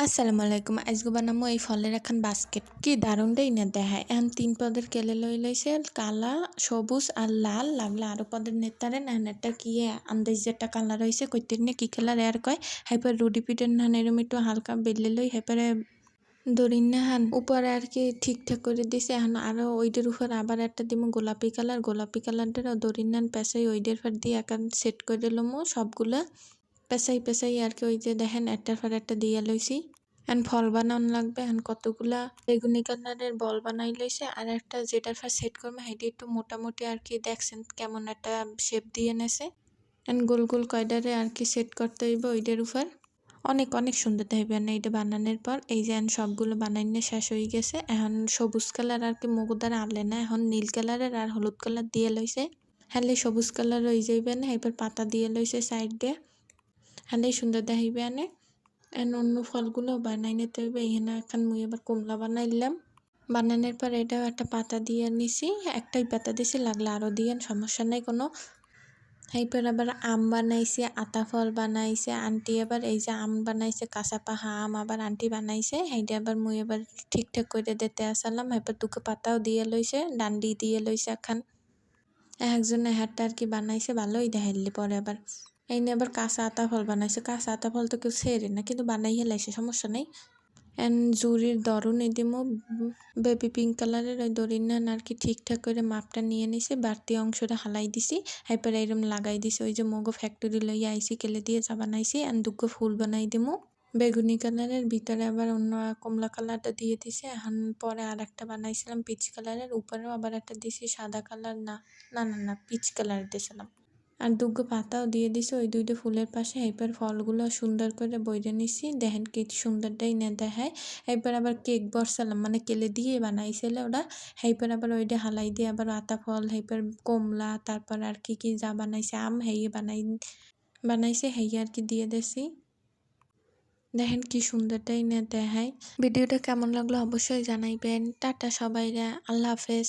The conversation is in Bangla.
আসসালামু আলাইকুম। আইজগো বানামো এই ফলের এখান বাস্কেট। কি দারুণটাই না দেখায়। এখন ৩ পদের কেলে লইছে কালা, সবুজ আর লাল। লাগলে আরো পদের নেতারেন এখন একটা কি আন্দাজ একটা কালার হইছে কইতেন না কি কালার এর কয়। হাইপার রুডি পিটের নান এরম একটু হালকা বেলে লই হাইপারে দড়ির নাহান উপরে আর কি ঠিকঠাক করে দিছে। এখন আরো ওইটার উপর আবার একটা দিমু গোলাপি কালারটার দড়ির নান পেঁচাই ওইটার পর দিয়ে একান সেট করে লমু সবগুলা। পেঁচাই আর কি ওই যে দেখেন একটার পর একটা দিয়া লইছি। এখন ফল বানান লাগবে। এখন কতগুলা বেগুনি কালারের বল বানাই লইছে আর একটা যেটার পর সেট করবো সেটি একটু মোটামুটি আর কি দেখছেন কেমন একটা শেপ দিয়ে নেছে। এখন গোল গোল কয়ডারে আর কি সেট করতে হইব ওইটার উপর। অনেক অনেক সুন্দর দেখবে না এটা বানানোর পর। এই যে এখন সবগুলো বানাইনে শেষ হয়ে গেছে। এখন সবুজ কালার আর কি মুগ দ্বারা আনলে না, এখন নীল কালারের আর হলুদ কালার দিয়ে লইছে। হ্যালে সবুজ কালার হয়ে যাইবে না, এবার পাতা দিয়ে লইছে সাইড দিয়ে। হ্যালেই সুন্দর দেখাইবে আনে। অন্য ফলগুলো বানাই নিতে হইবে। এখানে এখন মুই আবার কমলা বানাইলাম। বানানোর পর এটাও একটা পাতা দিয়ে নিছি। একটাই পাতা দিছি, লাগলে আরো দিয়েন, সমস্যা নাই কোনো। এরপর আবার আম বানাইছে, আতা ফল বানাইছে আন্টি। আবার এই যে আম বানাইছে, কাঁচা পাহা আম আবার আন্টি বানাইছে। সেইটা আবার মুই আবার ঠিকঠাক করে দিতে আসালাম। এরপর দুটো পাতাও দিয়ে লইছে, ডান্ডি দিয়ে লইছে এখন। একজনে হ্যাটটা আর কি বানাইছে, ভালোই দেখাইলি পরে আবার। এই নিয়ে আবার কাঁচা আতা ফল বানাইছে। কাঁচা আতা ফল তো কেউ ছেড়ে না, কিন্তু বানাই হেলাইছে, সমস্যা নেই। জুরির দরুন দিমু বেবি পিঙ্ক কালারের ওই দড়ির নান আর কি ঠিকঠাক করে মাপটা নিয়ে নিছি। বাড়তি অংশটা হালাই দিছি। এরপর এরম লাগাই দিছি। ওই যে মগো ফ্যাক্টরি লইয়া আইছি, কেলে দিয়ে চা বানাইছি। দুগ্গো ফুল বানাই দিমু বেগুনি কালারের ভিতরে আবার অন্য কমলা কালারটা দিয়ে দিছি। এখন পরে আর একটা বানাইছিলাম পিচ কালারের, উপরেও আবার একটা দিছি সাদা কালার। না পিচ কালার দিয়েছিলাম। আর দুগ্গো পাতাও দিয়ে দিছি ওই দুইটা ফুলের পাশে। এরপর ফলগুলো সুন্দর করে বইরে নিছি, দেখেন কি সুন্দরটাই না দেখায়। এরপর আবার কেক বসালাম, মানে কেলে দিয়ে বানাইছিল ওরা। এরপর আবার ওইটা হালাই দিয়ে আবার আতা ফল, এরপর কমলা, তারপর আর কি যা বানাইছে আম হেয়ে বানাইছে হেয়ে আর কি দিয়ে দিছি। দেখেন কি সুন্দরটাই না দেখায়। ভিডিওটা কেমন লাগলো অবশ্যই জানাইবেন। টাটা সবাইরা, আল্লাহ হাফেজ।